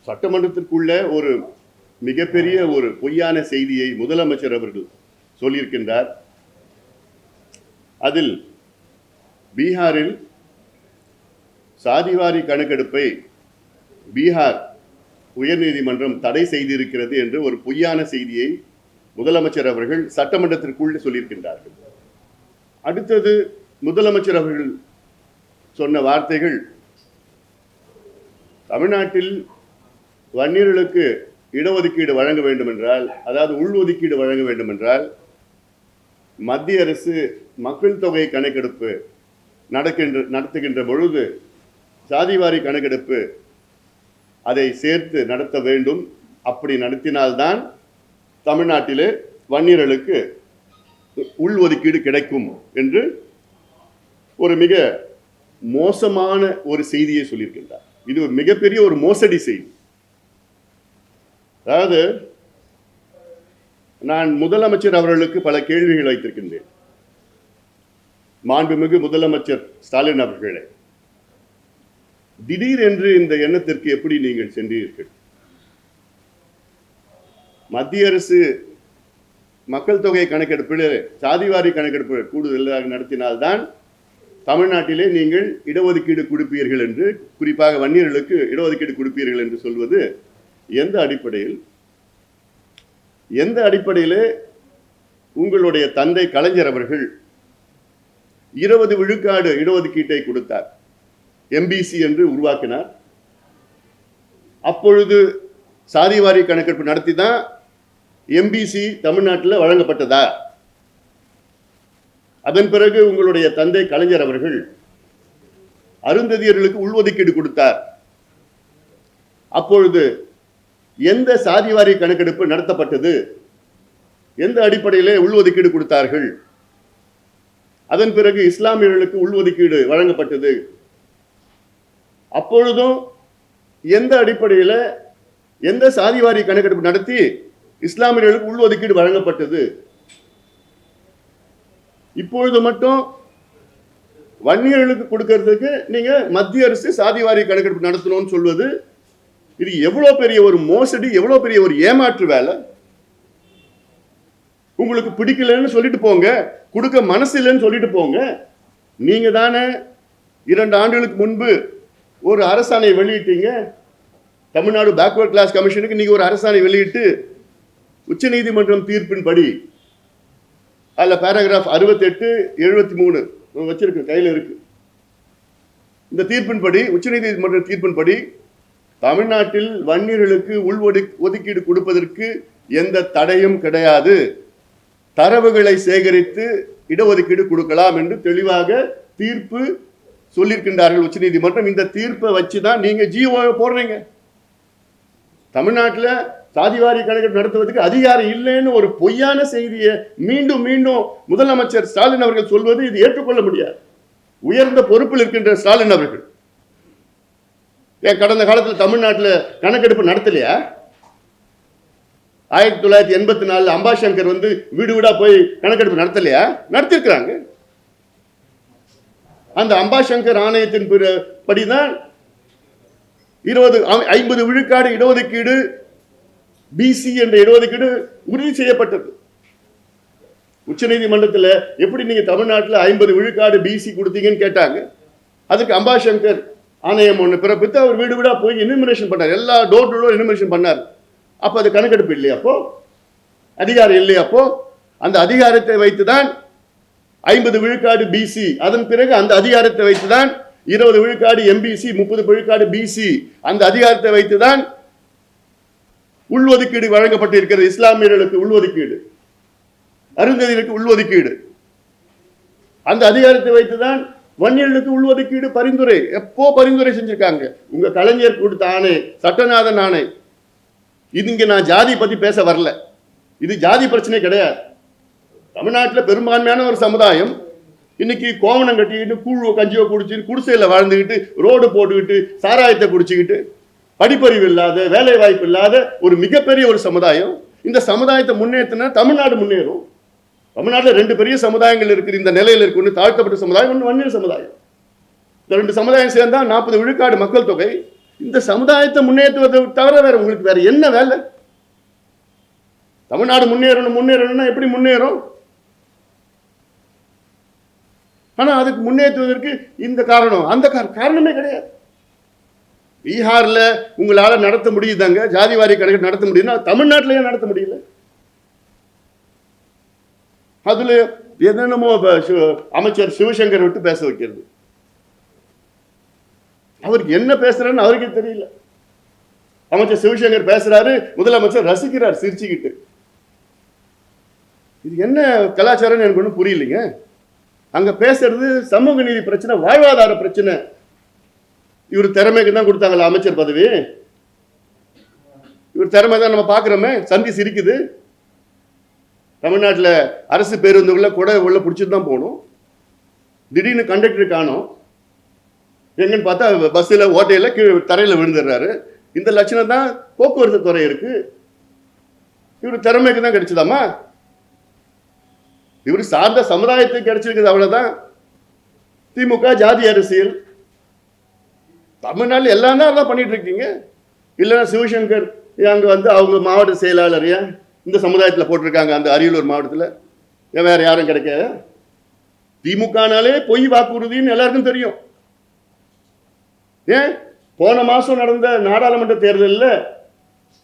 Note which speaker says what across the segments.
Speaker 1: சட்டமன்றத்திற்குள்ள ஒரு மிகப்பெரிய ஒரு பொய்யான செய்தியை முதலமைச்சர் அவர்கள் சொல்லியிருக்கின்றார். அதில் பீகாரில் சாதிவாரி கணக்கெடுப்பை பீகார் உயர்நீதிமன்றம் தடை செய்திருக்கிறது என்று ஒரு பொய்யான செய்தியை முதலமைச்சர் அவர்கள் சட்டமன்றத்திற்குள் சொல்லியிருக்கின்றார்கள். அடுத்தது முதலமைச்சர் அவர்கள் சொன்ன வார்த்தைகள், தமிழ்நாட்டில் வன்னியர்களுக்கு இடஒதுக்கீடு வழங்க வேண்டும் என்றால், அதாவது உள்ஒதுக்கீடு வழங்க வேண்டும் என்றால், மத்திய அரசு மக்கள் தொகை கணக்கெடுப்பு நடத்துகின்ற பொழுது சாதிவாரி கணக்கெடுப்பு அதை சேர்த்து நடத்த வேண்டும். அப்படி நடத்தினால்தான் தமிழ்நாட்டிலே வன்னியர்களுக்கு உள்ஒதுக்கீடு கிடைக்கும் என்று ஒரு மிக மோசமான ஒரு செய்தியை சொல்லியிருக்கின்றார். இது ஒரு மிகப்பெரிய ஒரு மோசடி செய்தி. அதாவது நான் முதலமைச்சர் அவர்களுக்கு பல கேள்விகள் வைத்திருக்கின்றேன். மாண்புமிகு முதலமைச்சர் ஸ்டாலின் அவர்களே, திடீரென்று இந்த எண்ணத்திற்கு எப்படி நீங்கள் சென்றீர்கள்? மத்திய அரசு மக்கள் தொகை கணக்கெடுப்பில் சாதிவாரி கணக்கெடுப்பு கூடுதலாக நடத்தினால்தான் தமிழ்நாட்டிலே நீங்கள் இடஒதுக்கீடு கொடுப்பீர்கள் என்று, குறிப்பாக வன்னியர்களுக்கு இடஒதுக்கீடு கொடுப்பீர்கள் என்று சொல்வது எந்த அடிப்படையில் உங்களுடைய தந்தை கலைஞர் அவர்கள் 20 விழுக்காடு இடஒதுக்கீட்டை கொடுத்தார், எம்பிசி என்று உருவாக்கினார். அப்பொழுது சாதிவாரி கணக்கெடுப்பு நடத்தி தான் எம்பிசி தமிழ்நாட்டில் வழங்கப்பட்டதா? அதன் பிறகு உங்களுடைய தந்தை கலைஞர் அவர்கள் அருந்ததியர்களுக்கு உள்ஒதுக்கீடு கொடுத்தார். அப்பொழுது எந்த சாதிவாரி கணக்கெடுப்பு நடத்தப்பட்டது? எந்த அடிப்படையிலே உள்ஒதுக்கீடு கொடுத்தார்கள்? அதன் பிறகு இஸ்லாமியர்களுக்கு உள்ஒதுக்கீடு வழங்கப்பட்டது. அப்பொழுதும் எந்த அடிப்படையில், எந்த சாதிவாரி கணக்கெடுப்பு நடத்தி இஸ்லாமியர்களுக்கு உள்ஒதுக்கீடு வழங்கப்பட்டது? இப்பொழுது மட்டும் வன்னியர்களுக்கு கொடுக்கறதுக்கு நீங்க மத்திய அரசு சாதிவாரி கணக்கெடுப்பு நடத்தணும்னு சொல்வது, இது எவ்வளவு பெரிய ஒரு மோசடி, எவ்வளவு பெரிய ஒரு ஏமாற்று வேலை. உங்களுக்கு பிடிக்கலன்னு சொல்லிட்டு போங்க, கொடுக்க மனசு இல்லைன்னு சொல்லிட்டு போங்க. நீங்க தானே 2 ஆண்டுகளுக்கு முன்பு ஒரு அரசாணை வெளியிட்டீங்க. தமிழ்நாடு பேக்வர்ட் கிளாஸ் கமிஷனுக்கு நீங்க ஒரு அரசாணை வெளியிட்டு உச்சநீதிமன்றம் தீர்ப்பின்படி, அதில் பேராகிராஃப் 68, 73 வச்சிருக்கு, கையில் இருக்கு. இந்த தீர்ப்பின்படி, உச்சநீதிமன்ற தீர்ப்பின்படி, தமிழ்நாட்டில் வன்னியர்களுக்கு ஒதுக்கீடு கொடுப்பதற்கு எந்த தடையும் கிடையாது, தரவுகளை சேகரித்து இடஒதுக்கீடு கொடுக்கலாம் என்று தெளிவாக தீர்ப்பு சொல்லியிருக்கின்றார்கள் உச்சநீதிமன்றம். இந்த தீர்ப்பை வச்சுதான் நீங்க ஜிஓ போடுறீங்க. தமிழ்நாட்டில் சாதிவாரி கணக்கெடுப்பு நடத்துவதற்கு அதிகாரம் இல்லைன்னு ஒரு பொய்யான செய்தியை மீண்டும் மீண்டும் முதலமைச்சர் ஸ்டாலின் அவர்கள் சொல்வது இது ஏற்றுக்கொள்ள முடியாது. உயர்ந்த பொறுப்பில் இருக்கின்ற ஸ்டாலின் அவர்கள் கடந்த காலத்தில் தமிழ்நாட்டில் கணக்கெடுப்பு நடத்தலையா? 1984 அம்பாசங்கர் வந்து வீடு வீடா போய் கணக்கெடுப்பு நடத்தலையா? நடத்திருக்கிறாங்க. அந்த அம்பாசங்கர் ஆணையத்தின் படிதான் 50 விழுக்காடு இடஒதுக்கீடு, பிசி என்ற இடஒதுக்கீடு உறுதி செய்யப்பட்டது. உச்சநீதிமன்றத்தில் எப்படி நீங்க தமிழ்நாட்டில் 50 விழுக்காடு பிசி கொடுத்தீங்கன்னு கேட்டாங்க. அதுக்கு அம்பாசங்கர் ஆணையம் ஒன்று பிறப்பித்து அவர் வீடு வீடா போய் எனுமரேஷன் பண்ணார், எல்லா டோர் டு டோர் எனுமரேஷன் பண்ணார். அப்போ அது கணக்கெடுப்பு இல்லையா? அப்போ அதிகாரம் இல்லையா? அப்போ அந்த அதிகாரத்தை வைத்துதான் 50 விழுக்காடு பிசி, அதன் பிறகு அந்த அதிகாரத்தை வைத்துதான் 20 விழுக்காடு எம்பிசி, 30 விழுக்காடு பிசி, அந்த அதிகாரத்தை வைத்துதான் உள்ஒதுக்கீடு வழங்கப்பட்டிருக்கிறது. இஸ்லாமியர்களுக்கு உள்ஒதுக்கீடு, அருந்ததியர்களுக்கு உள்ஒதுக்கீடு, அந்த அதிகாரத்தை வைத்துதான் வன்னியர்களுக்கு உள்ஒதுக்கீடு பரிந்துரை, எப்போ பரிந்துரை செஞ்சிருக்காங்க. உங்க கலைஞர் கொடுத்த ஆணை, சட்டநாதன் ஆணை. இது இங்க நான் ஜாதி பத்தி பேச வரல, இது ஜாதி பிரச்சனை கிடையாது. தமிழ்நாட்டில் பெரும்பான்மையான ஒரு சமுதாயம் இன்னைக்கு கோவணம் கட்டிக்கிட்டு கூழோ கஞ்சியோ குடிச்சுட்டு குடிசையில் வாழ்ந்துக்கிட்டு ரோடு போட்டுக்கிட்டு சாராயத்தை குடிச்சுக்கிட்டு படிப்பறிவு இல்லாத, வேலை வாய்ப்பு இல்லாத ஒரு மிகப்பெரிய ஒரு சமுதாயம். இந்த சமுதாயத்தை முன்னேற்றினா தமிழ்நாடு முன்னேறும். தமிழ்நாட்டில் 2 பெரிய சமுதாயங்கள் இருக்குது. இந்த நிலையில் இருக்கு. ஒன்று தாழ்த்தப்பட்ட சமுதாயம், ஒன்று வன்னியர் சமுதாயம். இந்த 2 சமுதாயம் சேர்ந்தா 40 விழுக்காடு மக்கள் தொகை. இந்த சமுதாயத்தை முன்னேற்றுவதை தவிர வேற உங்களுக்கு வேற என்ன வேலை? தமிழ்நாடு முன்னேறணும்னா எப்படி முன்னேறும்? ஆனா அதுக்கு முன்னேற்றுவதற்கு இந்த காரணம் அந்த காரணமே கிடையாது. பீகார்ல உங்களால நடத்த முடியுதாங்க, ஜாதிவாரி கணக்கு நடத்த முடியுதுன்னா தமிழ்நாட்டிலேயே நடத்த முடியல. அதுல என்னென்னமோ அமைச்சர் சிவசங்கர் விட்டு பேச வைக்கிறது. அவருக்கு என்ன பேசுறாருன்னு அவருக்கே தெரியல. அமைச்சர் சிவசங்கர் பேசுறாரு, முதலமைச்சர் ரசிக்கிறார் சிரிச்சுக்கிட்டு. இது என்ன கலாச்சாரம்னு எனக்கு ஒன்றும் புரியலைங்க. அங்க பேசுறது சமூக நீதி பிரச்சனை, வாழ்வாதார பிரச்சனை. இவர் திறமைக்கு தான் கொடுத்தாங்களா அமைச்சர் பதவி? இவர் திறமை தான் நம்ம பார்க்கிறோமே. சந்தி சிரிக்குது. தமிழ்நாட்டில் அரசு பேருந்துக்குள்ள கூட உள்ள பிடிச்சிட்டு தான் போகணும். திடீர்னு கண்டக்டர் காணோம். எங்கன்னு பார்த்தா பஸ்ஸில் ஓட்டையில் தரையில் விழுந்துடுறாரு. இந்த லட்சணம் தான் போக்குவரத்து துறை இருக்கு. இவர் திறமைக்கு தான் கிடைச்சதாமா? இவர் சார்ந்த சமுதாயத்துக்கு கிடைச்சிருக்குது, அவ்வளவுதான். திமுக ஜாதி அரசியல் தமிழ்நாட்டில் எல்லாம் தான் அதான் பண்ணிட்டு இருக்கீங்க. இல்லைன்னா சிவசங்கர் அங்கே வந்து அவங்க மாவட்ட செயலாளர் இந்த சமுதாயத்தில் போட்டிருக்காங்க, அந்த அரியலூர் மாவட்டத்தில். வேற யாரும் கிடைக்காது. திமுகனாலே பொய் வாக்குறுதின்னு எல்லாருக்கும் தெரியும். ஏன் போன மாசம் நடந்த நாடாளுமன்ற தேர்தலில்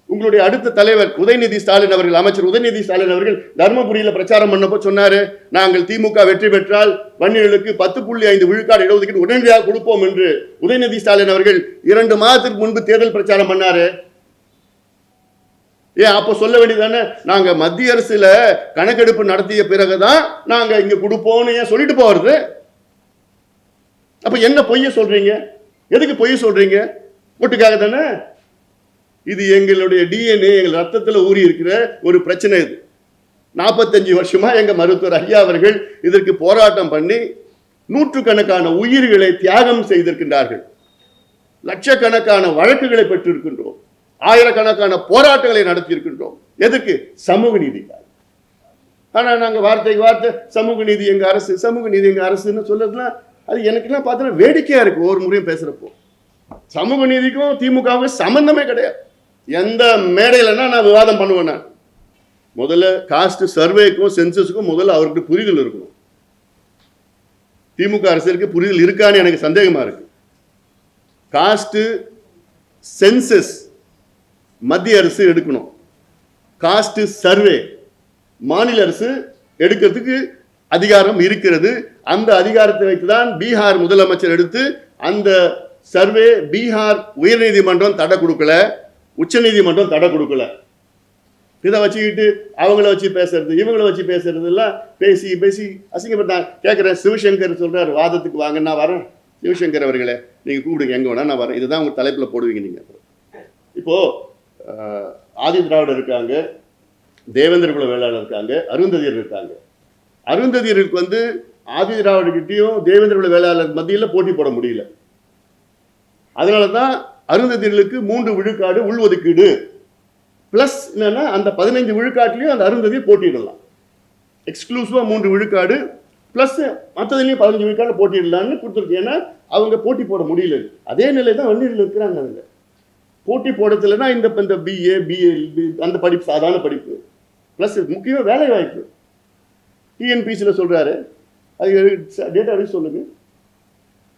Speaker 1: உங்களுடைய அடுத்த தலைவர் உதயநிதி ஸ்டாலின் அவர்கள், அமைச்சர் உதயநிதி ஸ்டாலின் அவர்கள் தர்மபுரியில் பிரச்சாரம் பண்ணப்போ சொன்னாரு, நாங்கள் திமுக வெற்றி பெற்றால் வன்னியர்களுக்கு 10.5 விழுக்காடு இடஒதுக்கீடு உடனடியாக கொடுப்போம் என்று உதயநிதி ஸ்டாலின் அவர்கள் 2 மாதத்துக்கு முன்பு தேர்தல் பிரச்சாரம் பண்ணாரு. ஏன் அப்போ சொல்ல வேண்டியதானே, நாங்க மத்திய அரசுல கணக்கெடுப்பு நடத்திய பிறகுதான் நாங்க இங்க கொடுப்போம்னு ஏன் சொல்லிட்டு போறது? அப்ப என்ன பொய்ய சொல்றீங்க? எதுக்கு பொய்ய சொல்றீங்க? ஓட்டுக்காக தானே. இது எங்களுடைய டிஎன்ஏ, எங்கள் ரத்தத்தில் ஊறி இருக்கிற ஒரு பிரச்சனை. இது 45 வருஷமா எங்க மருத்துவர் ஐயா அவர்கள் இதற்கு போராட்டம் பண்ணி நூற்றுக்கணக்கான உயிர்களை தியாகம் செய்திருக்கின்றார்கள். லட்சக்கணக்கான வழக்குகளை பெற்றிருக்கின்றோம். ஆயிரக்கணக்கான போராட்டங்களை நடத்தி இருக்கின்றோம். எதுக்கு? சமூக நீதிக்காக. ஆனா நாங்க வார்த்தைக்கு வார்த்தை சமூக நீதி எங்க அரசு, சமூக நீதி எங்க அரசுன்னு சொல்றதுலாம் அது எனக்குலாம் பார்த்தா வேடிக்கையா இருக்கு. ஒவ்வொரு முறையும் பேசுறப்போ சமூக நீதிக்கும் திமுகவுக்கும் சம்பந்தமே கிடையாது. எந்த மேடையிலன்னா நான் விவாதம் பண்ணுவேன். நான் முதல்ல காஸ்ட் சர்வேக்கும் சென்சஸுக்கும் முதல்ல அவருக்கு புரிதல் இருக்கணும். திமுக அரசுக்கு புரிதல் இருக்கான்னு எனக்கு சந்தேகமா இருக்கு. காஸ்ட் சென்சஸ் மத்திய அரசு எடுக்கணும். காஸ்ட் சர்வே மாநில அரசு எடுக்கிறதுக்கு அதிகாரம் இருக்கிறது. அந்த அதிகாரத்தை வைத்துதான் பீகார் முதலமைச்சர் எடுத்து அந்த சர்வே பீகார் உயர்நீதிமன்றம் தடை கொடுக்கல, உச்ச நீதிமன்றம் தடை கொடுக்கல. இதை வச்சுக்கிட்டு அவங்கள வச்சு பேசுறது, இவங்கள வச்சு பேசுறது எல்லாம் பேசி பேசி அசிங்கப்பட்டான். கேட்குறேன், சிவசங்கர் சொல்றாரு வாதத்துக்கு வாங்க, நான் வரேன். சிவசங்கர் அவர்களே நீங்க கூப்பிடுங்க, எங்க வேணா நான் வரேன். இதுதான் உங்க தலைப்புல போடுவீங்க நீங்க. இப்போ ஆதி திராவிடர் இருக்காங்க, தேவேந்திர குல வேளாளர் இருக்காங்க, அருந்ததியர் இருக்காங்க. அருந்ததியருக்கு வந்து ஆதி திராவிடர்கிட்டையும் தேவேந்திர குல வேளாளர் மத்தியில் போட்டி போட முடியல. அதனால தான் அருந்ததியர்களுக்கு 3 விழுக்காடு உள்ஒதுக்கீடு பிளஸ் என்னன்னா அந்த 15 விழுக்காட்டிலையும் அந்த அருந்ததியை போட்டியிடலாம். எக்ஸ்க்ளூசிவா 3 விழுக்காடு பிளஸ் மற்றதுலையும் 15 விழுக்காடு போட்டியிடலான்னு கொடுத்துருக்கு. ஏன்னா அவங்க போட்டி போட முடியல. அதே நிலை தான் வன்னியர்கள் இருக்கிறாங்க. அவங்க போட்டி போடுறதுலன்னா இந்த பிஏ பிஎல் அந்த படிப்பு சாதாரண படிப்பு பிளஸ் முக்கியமாக வேலை வாய்ப்பு. டிஎன்பிசியில் சொல்றாரு, அது டேட்டா எடுத்து சொல்லுங்க.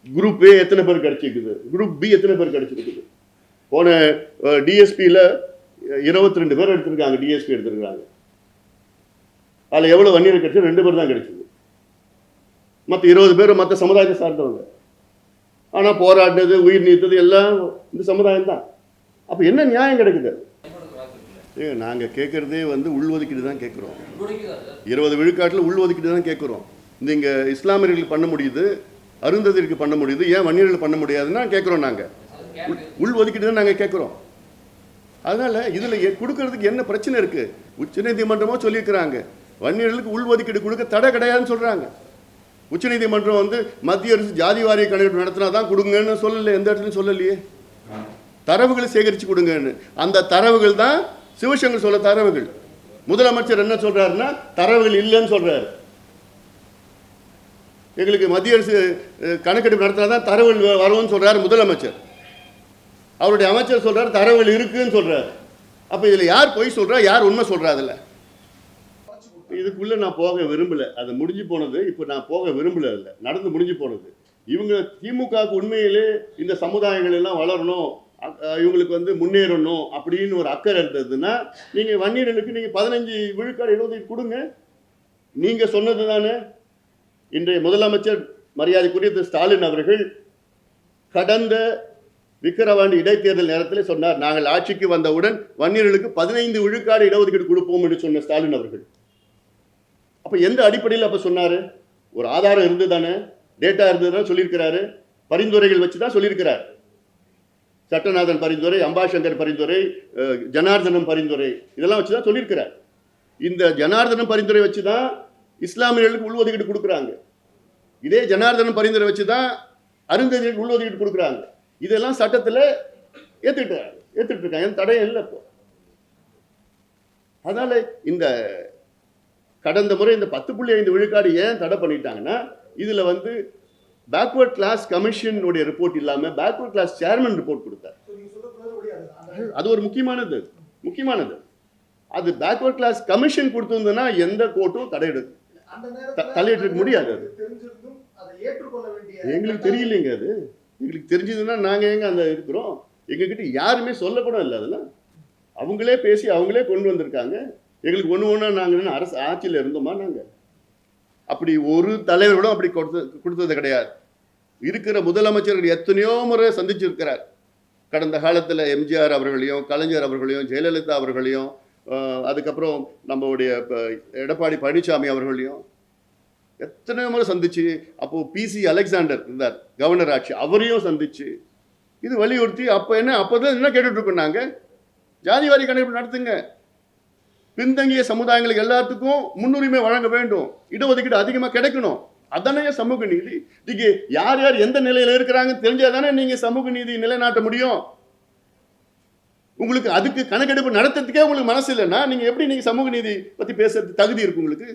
Speaker 1: குரூப் ஏ எத்தனை பேர் கிடைச்சிருக்குது, குரூப் பி எத்தனை பேர் கிடைச்சிருக்குது. போன டிஎஸ்பியில் 22 பேர் எடுத்திருக்காங்க, டிஎஸ்பி எடுத்திருக்காங்க. அதில் எவ்வளோ வன்னியர் கிடைச்சது? 2 பேர் தான் கிடைச்சது. மற்ற 20 பேர் மற்ற சமுதாயத்தை சார்ந்தவங்க. ஆனால் போராடினது உயிர் நீத்தது எல்லாம் இந்த சமுதாயம் தான். அப்போ என்ன நியாயம் கிடைக்குது? நாங்கள் கேட்குறதே வந்து உள்ஒதுக்கீடு தான் கேட்குறோம். 20 விழுக்காட்டில் உள்ஒதுக்கீடு தான் கேட்குறோம். இந்த இங்கே இஸ்லாமியர்களுக்கு பண்ண முடியுது, அருந்ததிற்கு பண்ண முடியுது, ஏன் வன்னியர்கள் பண்ண முடியாதுன்னா கேட்குறோம். நாங்கள் உள்ஒதுக்கீடு தான் நாங்கள் கேட்குறோம். அதனால் இதில் கொடுக்கறதுக்கு என்ன பிரச்சனை இருக்குது? உச்சநீதிமன்றமோ சொல்லியிருக்கிறாங்க வன்னியர்களுக்கு உள்ஒதுக்கீடு கொடுக்க தடை கிடையாதுன்னு சொல்கிறாங்க. உச்சநீதிமன்றம் வந்து மத்திய அரசு ஜாதி வாரிய கணக்கெடுப்பு நடத்தினா தான் கொடுங்கன்னு சொல்லலை, எந்த இடத்துலையும் சொல்லலையே. தரவுகளை சேகரித்து கொடுங்கன்னு. அந்த தரவுகள் தான் சிவசங்கர் சொல்ல தரவுகள். முதலமைச்சர் என்ன சொல்றாருன்னா தரவுகள் இல்லைன்னு சொல்றாரு. எங்களுக்கு மத்திய அரசு கணக்கெடுப்பு நடத்தினா தான் தரவுகள் வரும்னு சொல்றாரு முதலமைச்சர். அவருடைய அமைச்சர் சொல்றாரு தரவுகள் இருக்குன்னு சொல்றாரு. அப்ப இதுல யார் பொய் சொல்றா, யார் உண்மை சொல்றா? அதுல இதுக்குள்ள நான் போக விரும்பல. அது முடிஞ்சு போனது. இப்போ நான் போக விரும்பல. இல்லை நடந்து முடிஞ்சு போனது. இவங்க திமுகவுக்கு உண்மையிலே இந்த சமுதாயங்கள் எல்லாம் வளரணும், இவங்களுக்கு வந்து முன்னேறணும் அப்படின்னு ஒரு அக்கறை இருந்ததுன்னா நீங்க வன்னியர்களுக்கு நீங்க 15 விழுக்காடு இடஒதுக்கீடு கொடுங்க. நீங்க சொன்னது தானே. இன்றைய முதலமைச்சர் மரியாதைக்குரிய திரு ஸ்டாலின் அவர்கள் கடந்த விக்கிரவாண்டி இடைத்தேர்தல் நேரத்தில் சொன்னார், நாங்கள் ஆட்சிக்கு வந்தவுடன் வன்னியர்களுக்கு 15 விழுக்காடு இடஒதுக்கீடு கொடுப்போம் என்று சொன்ன ஸ்டாலின் அவர்கள். அப்ப எந்த அடிப்படையில் அப்ப சொன்னாரு? ஒரு ஆதாரம் இருந்து தானே, டேட்டா இருந்ததுதான் சொல்லியிருக்கிறாரு. பரிந்துரைகள் வச்சுதான் சொல்லியிருக்கிறார். சட்டநாதன் பரிந்துரை, அம்பாசங்கர் பரிந்துரை, ஜனார்தனம் பரிந்துரை, இதெல்லாம் வச்சுதான் சொல்லியிருக்கிறார். இந்த ஜனார்தனம் பரிந்துரை வச்சுதான் இஸ்லாமியர்களுக்கு உள்ஒதுக்கீடு கொடுக்குறாங்க. இதே ஜனார்தனம் பரிந்துரை வச்சுதான் அருந்ததியர்களுக்கு உள்ஒதுக்கீடு கொடுக்குறாங்க. இதெல்லாம் சட்டத்தில் ஏத்துட்டு இருக்காங்க. தடையும் இல்லை. இப்போ அதனால இந்த கடந்த முறை இந்த 10.5 விழுக்காடு ஏன் தடை பண்ணிட்டாங்கன்னா, இதுல வந்து பேக்வர்ட் கிளாஸ் கமிஷனுடைய ரிப்போர்ட் இல்லாம பேக்வர்ட் கிளாஸ் சேர்மன் ரிப்போர்ட் கொடுத்தார். அது ஒரு முக்கியமானது. அது பேக்வர்ட் கிளாஸ் கமிஷன் கொடுத்திருந்ததுன்னா எந்த கோர்ட்டும் தலையிட்டு முடியாது. அது எங்களுக்கு தெரியலைங்க. அது எங்களுக்கு தெரிஞ்சதுன்னா நாங்க எங்க அந்த இருக்கிறோம். எங்ககிட்ட யாருமே சொல்லக்கூட இல்லை. அதெல்லாம் அவங்களே பேசி அவங்களே கொண்டு வந்திருக்காங்க. எங்களுக்கு ஒன்று நாங்கள் அரசு ஆட்சியில் இருந்தோமா? நாங்கள் அப்படி ஒரு தலைவர்களும் அப்படி கொடுத்தது கிடையாது. இருக்கிற முதலமைச்சர்கள் எத்தனையோ முறை சந்திச்சிருக்கிறார். கடந்த காலத்தில் எம்ஜிஆர் அவர்களையும், கலைஞர் அவர்களையும், ஜெயலலிதா அவர்களையும், அதுக்கப்புறம் நம்மளுடைய எடப்பாடி பழனிசாமி அவர்களையும் எத்தனையோ முறை சந்திச்சு, அப்போது PC அலெக்சாண்டர் இருந்தார் கவர்னர் ஆட்சி, அவரையும் சந்திச்சு இது வலியுறுத்தி அப்போதான் என்ன கேட்டுட்டு இருக்கோம், நாங்கள் ஜாதிவாரி கணக்கெடுப்பு நடத்துங்க, பின்தங்கிய சமுதாயங்களுக்கு எல்லாத்துக்கும் முன்னுரிமை வழங்க வேண்டும், இடஒதுக்கீடு அதிகமாக கிடைக்கணும். அதானே சமூக நீதி. நீங்க யார் யார் எந்த நிலையில இருக்கிறாங்கன்னு தெரிஞ்சாதானே நீங்க சமூக நீதி நிலைநாட்ட முடியும். உங்களுக்கு அதுக்கு கணக்கெடுப்பு நடத்துறதுக்கே உங்களுக்கு மனசு இல்லைன்னா நீங்க எப்படி நீங்க சமூக நீதி பத்தி பேசுறது தகுதி இருக்கு உங்களுக்கு?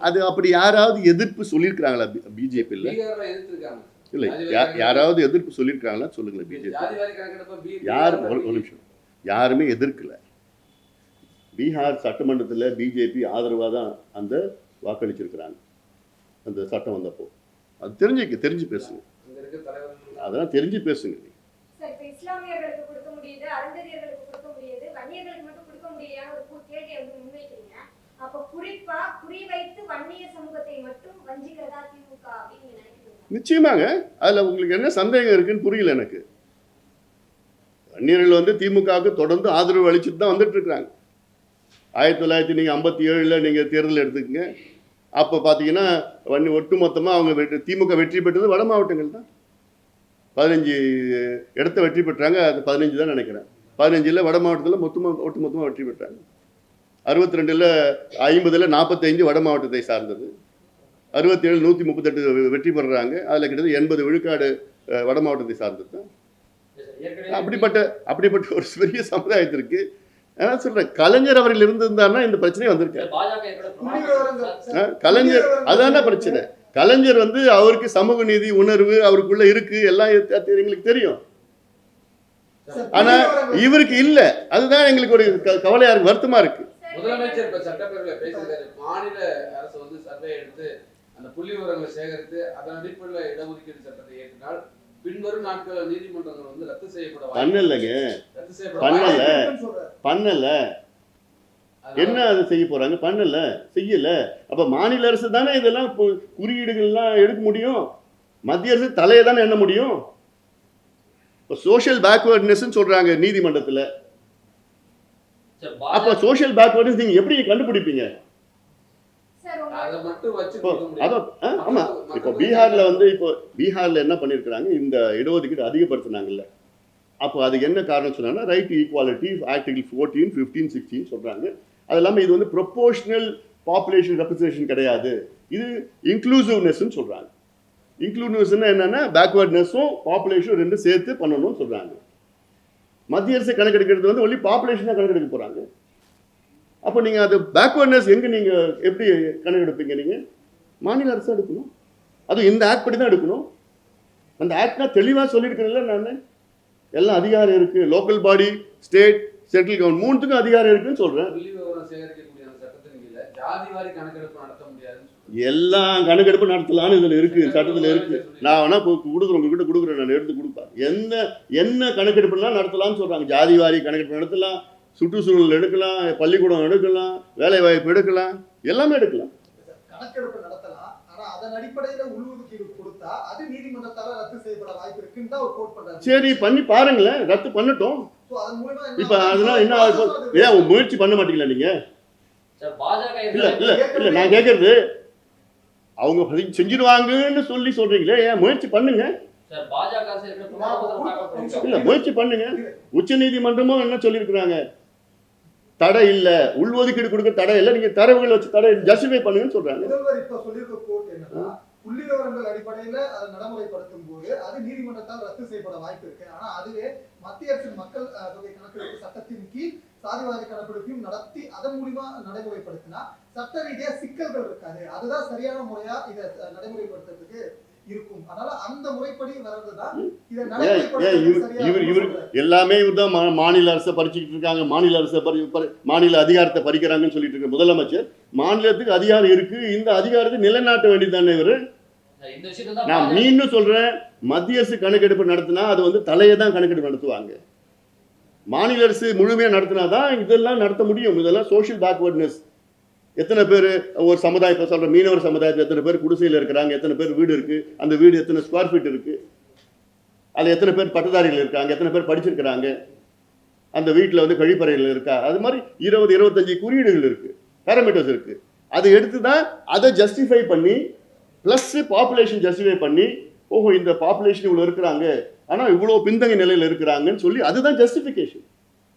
Speaker 1: அது அப்படி யாராவது எதிர்ப்பு சொல்லியிருக்கிறாங்களா பிஜேபியில்? இல்லை, யாராவது எதிர்ப்பு சொல்லியிருக்காங்களா சொல்லுங்களேன். பிஜேபி யார் ஒரு நிமிஷம் யாருமே எதிர்க்கல. பீகார் சட்டமன்றத்தில் பிஜேபி ஆதரவாக தான் அந்த வாக்களிச்சிருக்கிறாங்க. அந்த சட்டம் வந்தப்போ அது தெரிஞ்சு பேசுங்க. அதெல்லாம் தெரிஞ்சு பேசுங்க.
Speaker 2: இஸ்லாமியர்களுக்கு கொடுக்க முடியுது, அருந்ததியர்களுக்கு கொடுக்க முடியுது, வன்னியர்களுக்கு மட்டும் கொடுக்க முடியாத ஒரு கேள்வியை முன்வைக்கிறீங்க. அப்ப குறிப்பா குறிவைத்து வன்னிய சமூகத்தை மட்டும் வஞ்சிக்கிறதா திமுக அப்படின்னு நினைக்கிறீங்க?
Speaker 1: நிச்சயமாங்க. அதுல உங்களுக்கு என்ன சந்தேகம் இருக்குன்னு புரியல எனக்கு. வன்னியர்கள் வந்து திமுகவுக்கு தொடர்ந்து ஆதரவு அளிச்சுட்டு தான் வந்துட்டு இருக்கிறாங்க. 1957 நீங்கள் தேர்தல் எடுத்துக்கங்க. அப்போ பார்த்தீங்கன்னா ஒட்டு மொத்தமாக அவங்க திமுக வெற்றி பெற்றது வட மாவட்டங்கள் தான். 15 இடத்த வெற்றி பெற்றாங்க. அது 15 தான் நினைக்கிறேன். 15 வட மாவட்டத்தில் ஒட்டு மொத்தமாக வெற்றி பெற்றாங்க. 62 50 45 வட மாவட்டத்தை சார்ந்தது. 67 138 வெற்றி பெறுறாங்க. அதில் கிட்டத்தட்ட 80 விழுக்காடு வட மாவட்டத்தை சார்ந்தது தான். அப்படிப்பட்ட ஒரு பெரிய சமுதாயத்திற்கு சொல்றேன், கலைஞர் அவர்கள் இருந்திருந்தாருன்னா இந்த பிரச்சனை வந்திருக்காரு. கலைஞர் அதான பிரச்சனை. கலைஞர் வந்து அவருக்கு சமூக நீதி உணர்வு அவருக்குள்ள இருக்கு, எல்லாம் எங்களுக்கு தெரியும். ஆனா இவருக்கு இல்ல. அதுதான் எங்களுக்கு ஒரு கவலையா இருக்கு, வருத்தமா இருக்கு.
Speaker 3: முதலமைச்சர் இப்ப சட்டப்பேரவையில் பேசியிருக்காரு, மாநில அரசு வந்து சர்வே எடுத்து அந்த புள்ளி விவரங்களை சேகரித்து அதன் அடிப்படையில் இடஒதுக்கீடு சட்டத்தை ஏற்றினால் பின்வரும் நாட்கள் நீதிமன்றங்கள் வந்து ரத்து செய்யப்பட பண்ணல. என்ன அது செய்ய போறாங்க? செய்யல. அப்ப மாநில அரசு தானே இதெல்லாம் குறியீடுகள்லாம் எடுக்க முடியும். மத்திய அரசு தலையை தானே எண்ண முடியும். இப்போ சோஷியல் பேக்வர்ட்னஸ் சொல்றாங்க நீதிமன்றத்துல. அப்ப சோஷியல் பேக்வர்ட்னஸ் நீங்க எப்படி கண்டுபிடிப்பீங்க? ஆமா, இப்போ பீகார்ல என்ன பண்ணிருக்கிறாங்க, இந்த இடஒதுக்கீடு அதிகப்படுத்தினாங்கல்ல. அப்போ அது என்ன காரணம் சொன்னாங்கன்னா, ரைட் டு ஈக்குவாலிட்டி ஆர்டிகல் 14, 15, 16 சொல்றாங்க. அது இல்லாமல் இது வந்து ப்ரொபோர்ஷனல் பாப்புலேஷன் ரெப்ரசன்டேஷன் கிடையாது, இது இன்க்ளூசிவ்னஸ்ன்னு சொல்றாங்க. இன்க்ளூசிவ்னஸ்னா என்னன்னா பேக்வர்ட்னஸும் பாப்புலேஷனும் ரெண்டும் சேர்த்து பண்ணணும்னு சொல்றாங்க. மத்திய அரசு கணக்கெடுக்கிறது வந்து ஒன்லி பாப்புலேஷனாக கணக்கெடுக்க போறாங்க. அப்போ நீங்கள் அது பேக்வர்ட்னஸ் எங்கே நீங்கள் எப்படி கணக்கெடுப்பீங்க? நீங்கள்
Speaker 1: மாநில அரசு எடுக்கணும். அது இந்த ஆக்ட் படி தான் எடுக்கணும். அந்த ஆக்ட்னா தெளிவாக சொல்லியிருக்கிறேன்ல நான், எல்லாம் அதிகாரம் இருக்கு. Local body, state, central government மூணுத்துக்கும் அதிகாரம் இருக்குன்னு சொல்றேன்.
Speaker 4: புள்ளி விவரம் சேகரிக்கக்கூடிய அந்த சட்டத்தின் கீழ ஜாதிவாரி கணக்கெடுப்பு நடத்த முடியாதுன்னு சொல்றீங்க.
Speaker 1: எல்லாம் கணக்கெடுப்பு நடத்தலாம்னு இதுல இருக்கு, சட்டத்துல இருக்கு. நான் வேணா கொடுக்குறேன், உங்ககிட்ட கொடுக்குறேன், நான் எடுத்து கொடுப்பேன். என்ன கணக்கெடுப்புலாம் நடத்தலாம்னு சொல்றாங்க. ஜாதி வாரி கணக்கெடுப்பு நடத்தலாம், சுற்றுச்சூழல் எடுக்கலாம், பள்ளிக்கூடம் எடுக்கலாம், வேலை வாய்ப்பு எடுக்கலாம், எல்லாமே எடுக்கலாம்.
Speaker 5: கணக்கெடுப்பு நடத்தலாம். ஆனா அதன் அடிப்படையில உள்ஒதுக்கீடு கொடுத்தா அது நீதிமன்றத்தால ரத்து செய்யப்பட வாய்ப்பு இருக்குன்னு தான் ஒரு கோட் பண்றாங்க.
Speaker 1: சரி, பண்ணி பாருங்களேன், ரத்து பண்ணட்டும்.
Speaker 5: சோ அதன் மூலமா
Speaker 1: இப்ப அதெல்லாம் என்ன ஏன் முயற்சி பண்ண மாட்டீங்களா நீங்க?
Speaker 6: சார் பாஜக
Speaker 1: இல்ல இல்ல இல்ல, நான் கேட்கறது அவங்க செஞ்சிருவாங்கன்னு சொல்றீங்களே, ஏன் முயற்சி பண்ணுங்க.
Speaker 6: சார் பாஜக அரசு இருக்கிற பிரமாண பத்திரம் தாக்கல் பண்ணிருக்காங்க.
Speaker 1: இல்ல முயற்சி பண்ணுங்க. உச்ச நீதிமன்றமும் என்ன சொல்லியிருக்கிறாங்க, தடை இல்ல, உள்ஒதுக்கீடு கொடுக்க தடை இல்ல, நீங்க தரவுகள் வச்சு தடை ஜஸ்டிஃபை பண்ணுங்கன்னு சொல்றாங்க.
Speaker 5: முதல்வர் இப்ப சொல்லியிருக்க கோட் என்னன்னா, புள்ளி விவரங்கள் அடிப்படையில அதை நடைமுறைப்படுத்தும் போது அது நீதிமன்றத்தால் ரத்து செய்யப்பட வாய்ப்பு இருக்கு. ஆனா அதுவே மத்திய அரசின் மக்கள் தொகை கணக்கெடுப்பு சட்டத்தின் கீழ் சாதிவாரி கணக்கெடுப்பையும் நடத்தி அதன் மூலியமா நடைமுறைப்படுத்தினா சட்ட ரீதியா சிக்கல்கள் இருக்காது. அதுதான் சரியான முறையா இதை நடைமுறைப்படுத்துறதுக்கு இருக்கும். அதனால அந்த முறைப்படி வர்றதுதான் இதை
Speaker 1: இவர் எல்லாமே இவர்தான் மாநில அரசை பறிச்சுக்கிட்டு இருக்காங்க, மாநில அரசை மாநில அதிகாரத்தை பறிக்கிறாங்கன்னு சொல்லிட்டு இருக்க முதலமைச்சர். மாநிலத்துக்கு அதிகாரம் இருக்கு, இந்த அதிகாரத்தை நிலைநாட்ட வேண்டியதுதானே இவரு.
Speaker 6: இந்த விஷயத்துல தான்
Speaker 1: நான் மீண்டும் சொல்றேன், மத்திய அரசு கணக்கெடுப்பு நடத்தினா அது வந்து தலையை தான் கணக்கெடுப்பு நடத்துவாங்க. மாநில அரசு முழுமையா நடத்தினாதான் இதெல்லாம் நடத்த முடியும். இதெல்லாம் சோஷியல் பேக்வர்ட்னஸ். எத்தனை பேர் ஒரு சமுதாயம், இப்போ சொல்ற மீனவர் சமுதாயத்தில் எத்தனை பேர் குடிசையில் இருக்கிறாங்க, எத்தனை பேர் வீடு இருக்கு, அந்த வீடு எத்தனை ஸ்கொயர் ஃபீட் இருக்கு, அதில் எத்தனை பேர் பட்டதாரிகள் இருக்காங்க, எத்தனை பேர் படிச்சிருக்கிறாங்க, அந்த வீட்டில் வந்து கழிப்பறைகள் இருக்கா, அது மாதிரி 20-25 குறியீடுகள் இருக்கு, பேராமீட்டர்ஸ் இருக்கு. அதை எடுத்து தான் அதை ஜஸ்டிஃபை பண்ணி ப்ளஸ் பாப்புலேஷன் ஜஸ்டிஃபை பண்ணி, ஓஹோ இந்த பாப்புலேஷன் இவ்வளோ இருக்கிறாங்க, ஆனால் இவ்வளோ பின்தங்கிய நிலையில் இருக்கிறாங்கன்னு சொல்லி அதுதான் ஜஸ்டிஃபிகேஷன்.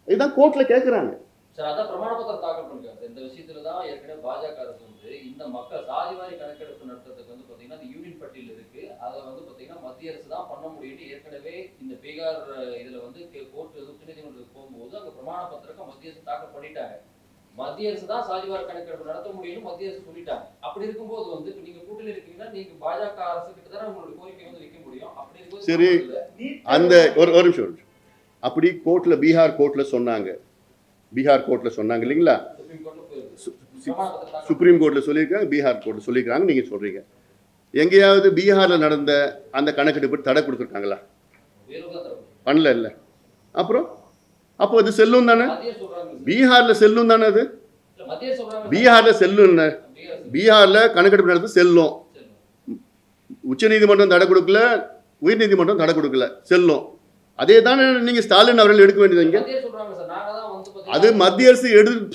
Speaker 1: இதுதான் கோர்ட்டில் கேட்குறாங்க.
Speaker 6: சார் அதான் பிரமாண பத்திரம் தாக்கல் பண்ணிருக்காங்க. இந்த விஷயத்துல தான் ஏற்கனவே பாஜக அரசு வந்து இந்த மக்கள் சாதிவாரி கணக்கெடுப்பு நடத்துறதுக்கு வந்து பாத்தீங்கன்னா அந்த யூனியன் பட்டியல் இருக்கு, அதை வந்து பாத்தீங்கன்னா மத்திய அரசு தான் பண்ண முடியும்னு ஏற்கனவே இந்த பீகார் இதுல வந்து கோர்ட் உச்சநீதிமன்றத்துக்கு போகும்போது அங்க பிரமாண பத்திரம் மத்திய அரசு தாக்கல் பண்ணிட்டாங்க. மத்திய அரசு தான் சாதிவாரி கணக்கெடுப்பு நடத்த முடியும்னு மத்திய அரசு சொல்லிட்டாங்க. அப்படி இருக்கும்போது வந்து இப்ப நீங்க கூட்டணி இருக்கீங்கன்னா நீங்க பாஜக அரசு கிட்ட தானே உங்களுடைய கோரிக்கை வந்து வைக்க முடியும். அப்படி இருக்கும்
Speaker 1: சரி, அந்த ஒரு நிமிஷம் அப்படி கோர்ட்ல பீகார் கோர்ட்ல சொன்னாங்க, பீகார் கோர்ட்ல சொன்னாங்க இல்லைங்களா, சுப்ரீம் கோர்ட்ல சொல்லியிருக்காங்க, பீகார் கோர்ட்ல சொல்லியிருக்காங்க. நீங்க சொல்றீங்க எங்கேயாவது பீகார்ல நடந்த அந்த கணக்கெடுப்பு தடை கொடுத்துருக்காங்களா? பண்ணல இல்ல. அப்புறம் அப்போ அது செல்லும் தானே, பீகார்ல செல்லும் தானே, அது பீகார்ல செல்லும். பீகார்ல கணக்கெடுப்பு நடந்து செல்லும். உச்ச நீதிமன்றம் தடை கொடுக்கல, உயர் நீதிமன்றம் தடை கொடுக்கல, செல்லும். அதே தானே நீங்க ஸ்டாலின் அவர்கள் எடுக்க வேண்டியது. அது மத்திய அரசு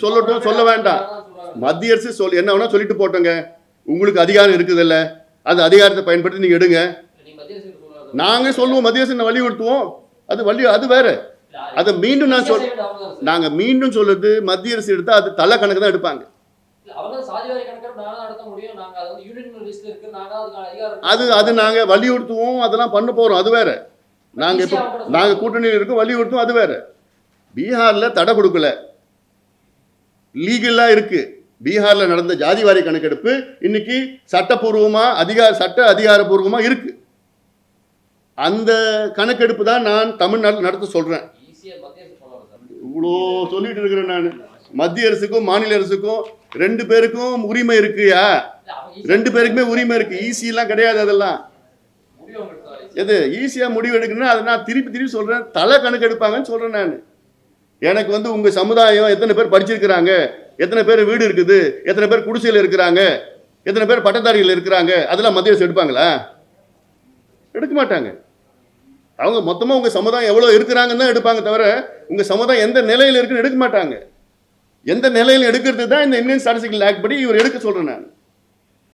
Speaker 1: சொல்லட்டும், சொல்ல வேண்டாம். மத்திய அரசு என்ன வேணா சொல்லிட்டு போட்டோங்க, உங்களுக்கு அதிகாரம் இருக்குது இல்ல, அந்த அதிகாரத்தை பயன்படுத்தி நீங்க எடுங்க. நாங்க சொல்லுவோம், மத்திய அரசு வலியுறுத்துவோம், அது வேற. அதை மீண்டும் நாங்க மீண்டும் சொல்றது, மத்திய அரசு எடுத்தா அது தலை கணக்கு தான் எடுப்பாங்க. அது நாங்க வலியுறுத்துவோம், அதெல்லாம் பண்ண போறோம், அது வேற. நாங்க கூட்டணியில் இருக்கோம், வலியுறுத்துவோம், அது வேற. பீகார்ல தடை கொடுக்கல, லீகலா இருக்கு. பீகார்ல நடந்த ஜாதிவாரி கணக்கெடுப்பு இன்னைக்கு சட்டப்பூர்வமா சட்ட அதிகாரப்பூர்வமா இருக்கு. அந்த கணக்கெடுப்பு தான் நான் தமிழ்நாட்டில் நடத்த சொல்றேன். இவ்வளோ சொல்லிட்டு இருக்கிறேன் நான். மத்திய அரசுக்கும் மாநில அரசுக்கும் 2 பேருக்கும் உரிமை இருக்குயா, 2 பேருக்குமே உரிமை இருக்கு. ஈஸியெல்லாம் கிடையாது. அதெல்லாம் எது ஈஸியா முடிவு எடுக்கணும்னா அதை நான் திருப்பி சொல்றேன், தலை கணக்கு எடுப்பாங்கன்னு சொல்றேன் நான். எனக்கு வந்து உங்க சமுதாயம் எத்தனை பேர் படிச்சிருக்கிறாங்க, எத்தனை பேர் வீடு இருக்குது, எத்தனை பேர் குடிசையில் இருக்கிறாங்க, எத்தனை பேர் பட்டதாரிகள் இருக்கிறாங்க, அதெல்லாம் மத்திய அரசு எடுப்பாங்களா? எடுக்க மாட்டாங்க. அவங்க மொத்தமா உங்க சமுதாயம் எவ்வளவு இருக்கிறாங்கன்னு தான் எடுப்பாங்க தவிர உங்க சமுதாயம் எந்த நிலையில் இருக்குன்னு எடுக்க மாட்டாங்க. எந்த நிலையில் எடுக்கிறது தான் இந்த இந்தியன் ஸ்டாட்டிஸ்டிக்கல் ஆக்ட் படி இவர் எடுக்க சொல்றேன் நான்.